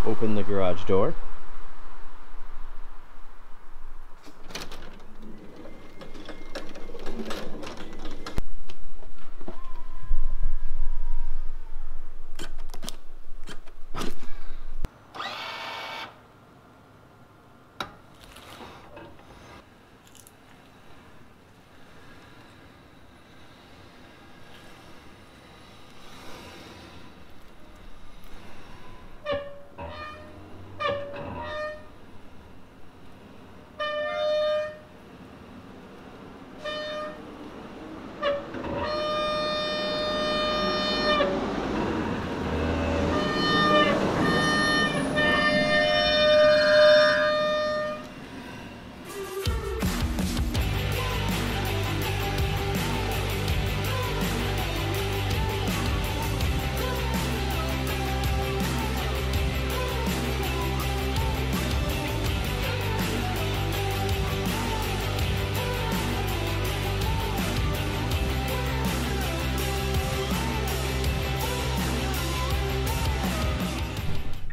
Open the garage door.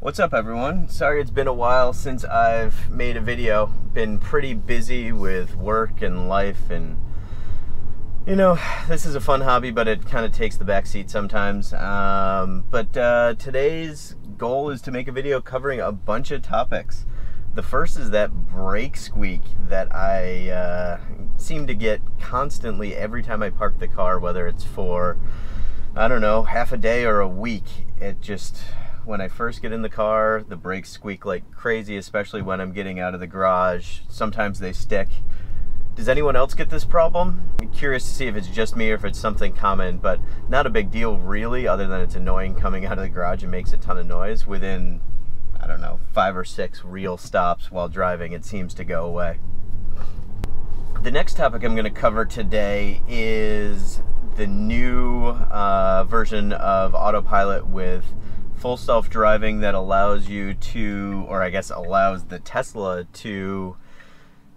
What's up, everyone? Sorry it's been a while since I've made a video. Been pretty busy with work and life, and you know, this is a fun hobby, but it kind of takes the back seat sometimes. Today's goal is to make a video covering a bunch of topics. The first is that brake squeak that I seem to get constantly every time I park the car, whether it's for, I don't know, half a day or a week. It just, when I first get in the car, the brakes squeak like crazy, especially when I'm getting out of the garage. Sometimes they stick. Does anyone else get this problem? I'm curious to see if it's just me or if it's something common, but not a big deal really, other than it's annoying coming out of the garage. It makes a ton of noise. Within, I don't know, 5 or 6 real stops while driving, it seems to go away. The next topic I'm going to cover today is the new version of Autopilot with full self-driving that allows you to, or I guess allows the Tesla to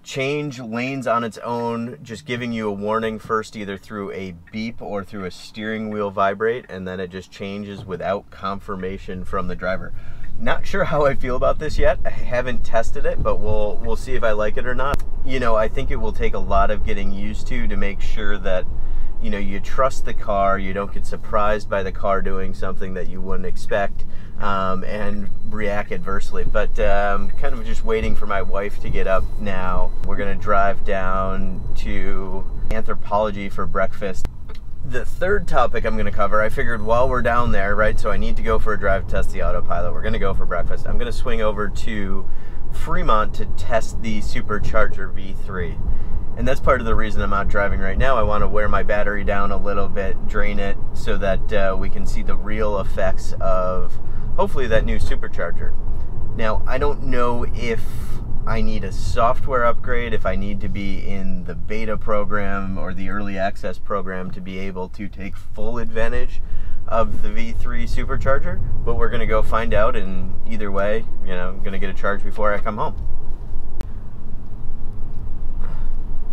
change lanes on its own, just giving you a warning first, either through a beep or through a steering wheel vibrate, and then it just changes without confirmation from the driver. Not sure how I feel about this yet. I haven't tested it, but we'll see if I like it or not. You know, I think it will take a lot of getting used to make sure that, you know, you trust the car, you don't get surprised by the car doing something that you wouldn't expect, and react adversely. But I'm kind of just waiting for my wife to get up now. We're gonna drive down to Anthropology for breakfast. The third topic I'm gonna cover, I figured while we're down there, right, so I need to go for a drive to test the Autopilot. We're gonna go for breakfast. I'm gonna swing over to Fremont to test the Supercharger V3. And that's part of the reason I'm out driving right now. I want to wear my battery down a little bit, drain it, so that we can see the real effects of, hopefully, that new supercharger. Now, I don't know if I need a software upgrade, if I need to be in the beta program or the early access program to be able to take full advantage of the V3 supercharger, but we're going to go find out, and either way, you know, I'm going to get a charge before I come home.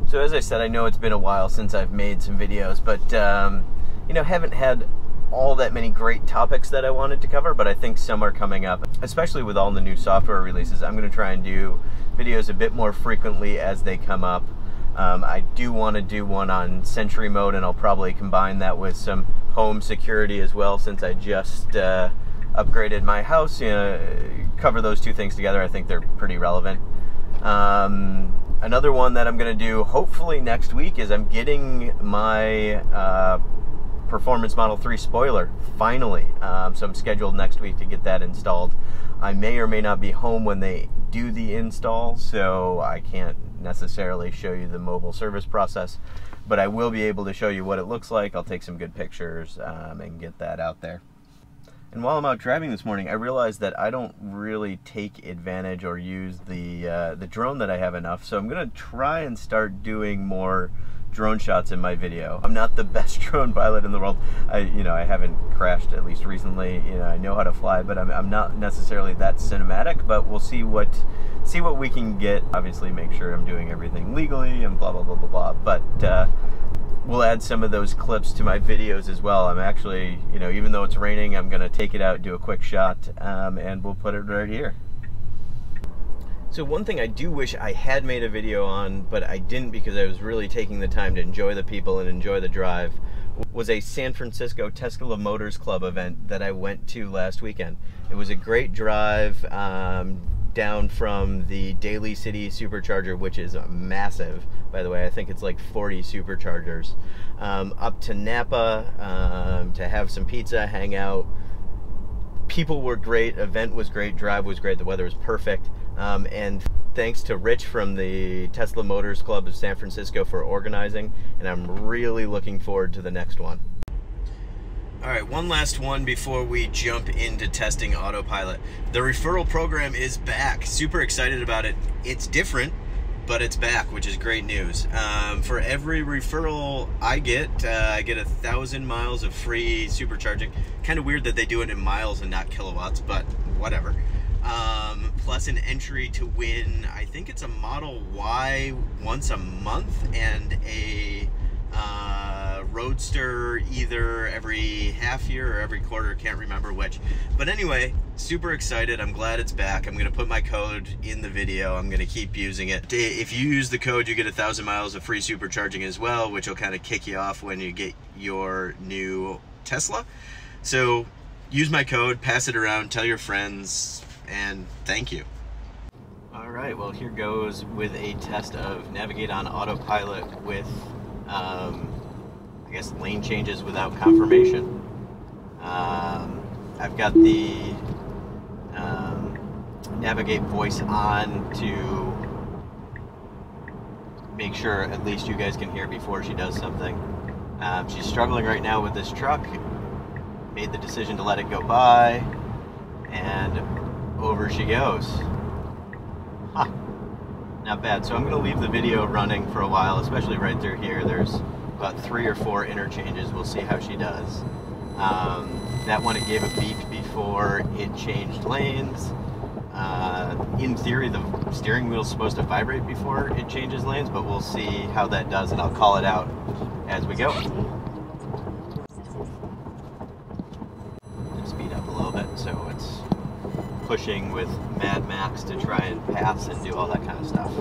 So as I said, I know it's been a while since I've made some videos, but you know, haven't had all that many great topics that I wanted to cover, but I think some are coming up, especially with all the new software releases. I'm going to try and do videos a bit more frequently as they come up. I do want to do one on Sentry mode, and I'll probably combine that with some home security as well, since I just upgraded my house. You know, cover those two things together. I think they're pretty relevant. Another one that I'm going to do hopefully next week is I'm getting my Performance Model 3 spoiler, finally. So I'm scheduled next week to get that installed. I may or may not be home when they do the install, so I can't necessarily show you the mobile service process, but I will be able to show you what it looks like. I'll take some good pictures and get that out there. And while I'm out driving this morning, I realized that I don't really take advantage or use the drone that I have enough, so I'm going to try and start doing more drone shots in my video. I'm not the best drone pilot in the world. You know, I haven't crashed, at least recently. You know, I know how to fly, but I'm not necessarily that cinematic, but we'll see what we can get. Obviously, make sure I'm doing everything legally and blah, blah, blah, blah, blah. But we'll add some of those clips to my videos as well. I'm actually, you know, even though it's raining, I'm gonna take it out, do a quick shot, and we'll put it right here. So one thing I do wish I had made a video on, but I didn't because I was really taking the time to enjoy the people and enjoy the drive, was a San Francisco Tesla Motors Club event that I went to last weekend. It was a great drive down from the Daly City Supercharger, which is massive, by the way. I think it's like 40 superchargers, up to Napa to have some pizza, hang out. People were great, event was great, drive was great, the weather was perfect. And thanks to Rich from the Tesla Motors Club of San Francisco for organizing, and I'm really looking forward to the next one. All right, one last one before we jump into testing Autopilot. The referral program is back. Super excited about it. It's different, but it's back, which is great news. For every referral I get 1,000 miles of free supercharging. Kind of weird that they do it in miles and not kilowatts, but whatever. Plus an entry to win, I think it's a Model Y once a month, and a Roadster either every half year or every quarter, can't remember which. But anyway, super excited. I'm glad it's back. I'm going to put my code in the video. I'm going to keep using it. If you use the code, you get 1,000 miles of free supercharging as well, which will kind of kick you off when you get your new Tesla. So use my code, pass it around, tell your friends, and thank you. All right, well, here goes with a test of Navigate on Autopilot with I guess lane changes without confirmation. I've got the Navigate voice on to make sure at least you guys can hear before she does something. She's struggling right now with this truck. Made the decision to let it go by, and over she goes. Huh. Not bad. So I'm going to leave the video running for a while, especially right through here. There's about 3 or 4 interchanges. We'll see how she does. That one, it gave a beep before it changed lanes. In theory, the steering wheel is supposed to vibrate before it changes lanes, but we'll see how that does, and I'll call it out as we go. Speed up a little bit so it's pushing with Mad Max to try and pass and do all that kind of stuff.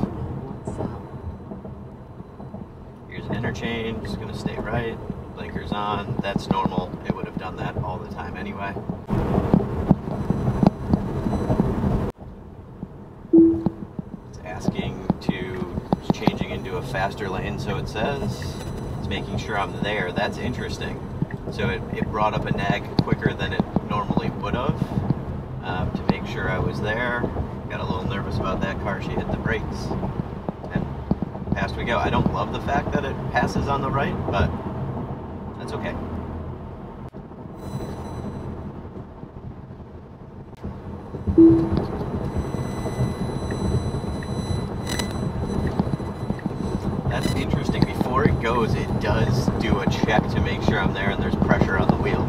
Here's an interchange, just gonna stay right, blinkers on, that's normal, it would have done that all the time anyway. It's asking it's changing into a faster lane, so it says, it's making sure I'm there. That's interesting. So it brought up a nag quicker than it normally would have, to make sure I was there. Got a little nervous about that car. She hit the brakes, and past we go. I don't love the fact that it passes on the right, but that's okay. That's interesting. Before it goes, it does do a check to make sure I'm there and there's pressure on the wheel.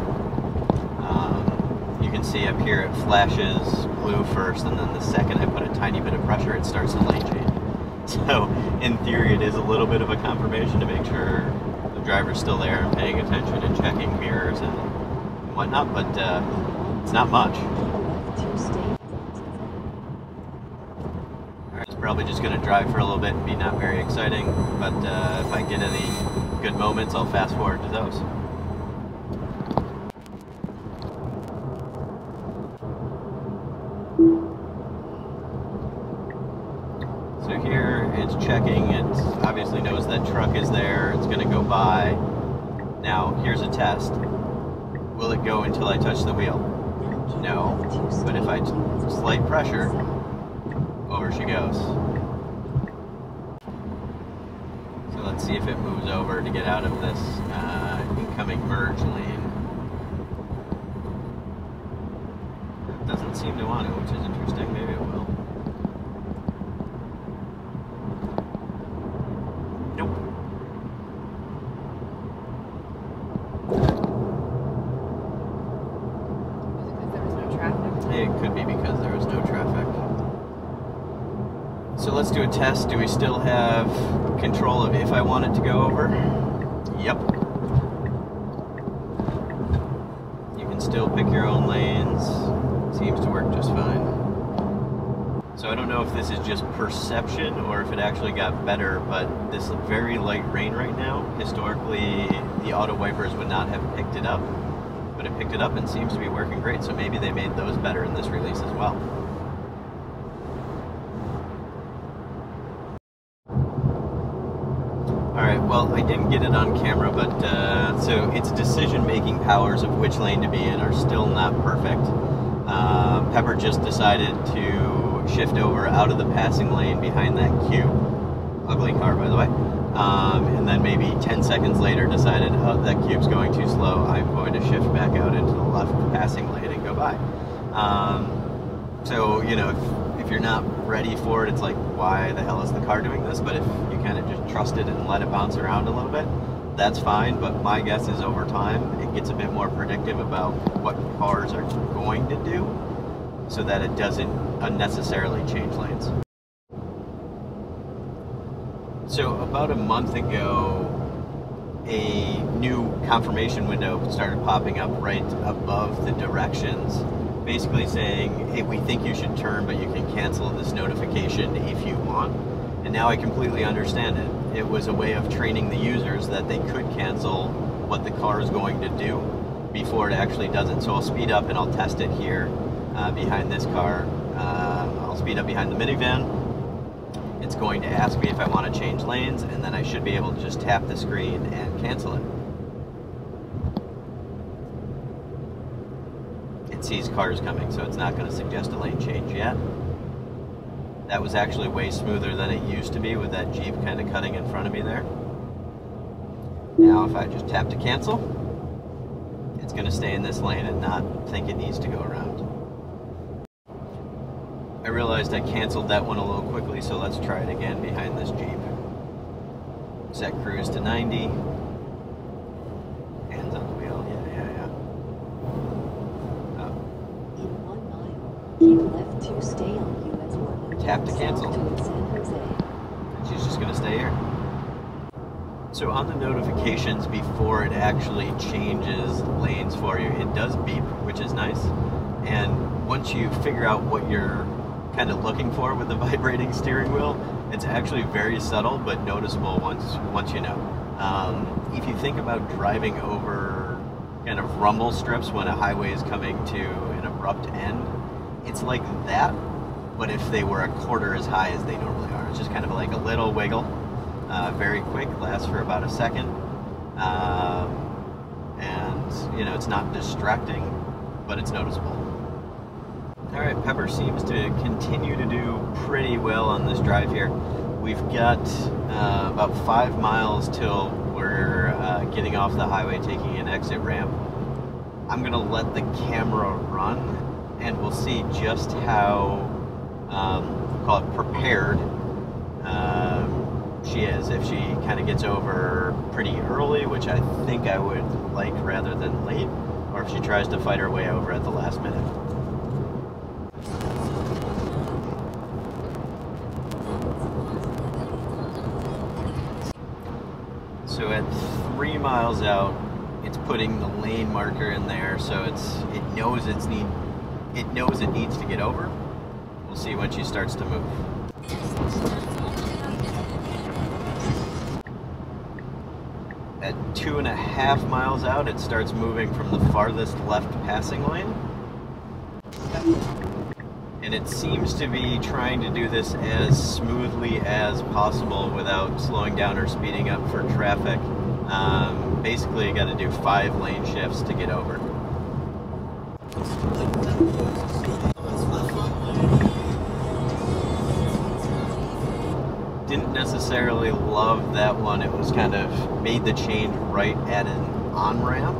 You can see up here it flashes blue first, and then the second I put a tiny bit of pressure, it starts to lane change. So in theory, it is a little bit of a confirmation to make sure the driver's still there and paying attention and checking mirrors and whatnot, but it's not much. Alright, it's probably just going to drive for a little bit and be not very exciting, but if I get any good moments, I'll fast forward to those. So here it's checking, it obviously knows that truck is there, it's going to go by. Now here's a test. Will it go until I touch the wheel? No, but if I slight pressure, over she goes. So let's see if it moves over to get out of this incoming merge lane. It doesn't seem to want to, which is interesting. Maybe it will. Nope. It could be because there was no traffic. So let's do a test. Do we still have control of if I want it to go over? Yep. You can still pick your own lanes. Seems to work just fine. So I don't know if this is just perception or if it actually got better, but this very light rain right now, historically the auto wipers would not have picked it up, but it picked it up and seems to be working great, so maybe they made those better in this release as well. Alright, well, I didn't get it on camera, but so its decision-making powers of which lane to be in are still not perfect. Pepper just decided to shift over out of the passing lane behind that cube. Ugly car, by the way. And then maybe 10 seconds later decided, oh, that cube's going too slow, I'm going to shift back out into the left passing lane and go by. So, you know, if you're not ready for it, it's like, why the hell is the car doing this? But if you kind of just trust it and let it bounce around a little bit, that's fine. But my guess is over time, it gets a bit more predictive about what cars are going to do so that it doesn't unnecessarily change lanes. So about a month ago, a new confirmation window started popping up right above the directions, basically saying, hey, we think you should turn, but you can cancel this notification if you want. And now I completely understand it. It was a way of training the users that they could cancel what the car is going to do before it actually does it. So I'll speed up and I'll test it here behind this car. I'll speed up behind the minivan. It's going to ask me if I want to change lanes, and then I should be able to just tap the screen and cancel it. It sees cars coming, so it's not going to suggest a lane change yet. That was actually way smoother than it used to be with that Jeep kind of cutting in front of me there. Now if I just tap to cancel, it's going to stay in this lane and not think it needs to go around. I realized I canceled that one a little quickly, so let's try it again behind this Jeep. Set cruise to 90. Hands on the wheel, yeah. In 1 mile, keep left to stay on US 1. Tap to cancel. To San Jose. She's just going to stay here. So on the notifications, before it actually changes lanes for you, it does beep, which is nice. And once you figure out what you're kind of looking for with the vibrating steering wheel, it's actually very subtle but noticeable once you know. If you think about driving over kind of rumble strips when a highway is coming to an abrupt end, it's like that, but if they were a quarter as high as they normally are. It's just kind of like a little wiggle, very quick, lasts for about a second, and you know, it's not distracting, but it's noticeable. Alright, Pepper seems to continue to do pretty well on this drive here. We've got about 5 miles till we're getting off the highway, taking an exit ramp. I'm going to let the camera run, and we'll see just how, call it prepared, she is. If she kind of gets over pretty early, which I think I would like rather than late, or if she tries to fight her way over at the last minute. So at 3 miles out, it's putting the lane marker in there, so it knows it needs to get over. We'll see when she starts to move. At 2.5 miles out, it starts moving from the farthest left passing lane. And it seems to be trying to do this as smoothly as possible without slowing down or speeding up for traffic. Basically, you got to do 5 lane shifts to get over. Didn't necessarily love that one. It was kind of made the change right at an on-ramp.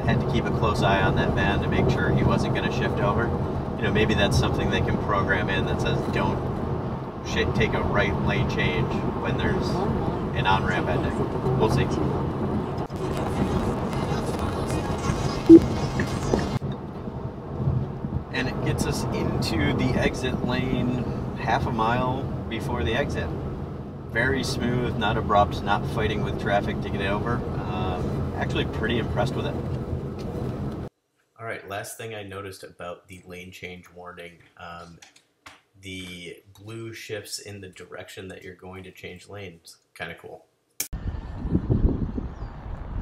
Had to keep a close eye on that van to make sure he wasn't going to shift over. You know, maybe that's something they can program in that says don't take a right lane change when there's an on-ramp ending. We'll see. And it gets us into the exit lane half a mile before the exit. Very smooth, not abrupt, not fighting with traffic to get over. Actually pretty impressed with it. All right, last thing I noticed about the lane change warning, the blue shifts in the direction that you're going to change lanes. Kind of cool.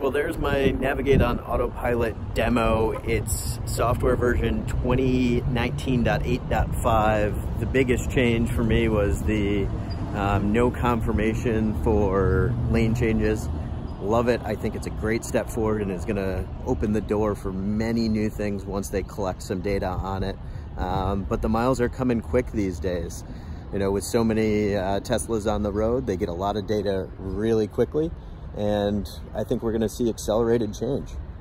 Well, there's my Navigate on Autopilot demo. It's software version 2019.8.5. The biggest change for me was the no confirmation for lane changes. Love it. I think it's a great step forward and it's going to open the door for many new things once they collect some data on it. But the miles are coming quick these days. You know, with so many Teslas on the road, they get a lot of data really quickly. And I think we're going to see accelerated change.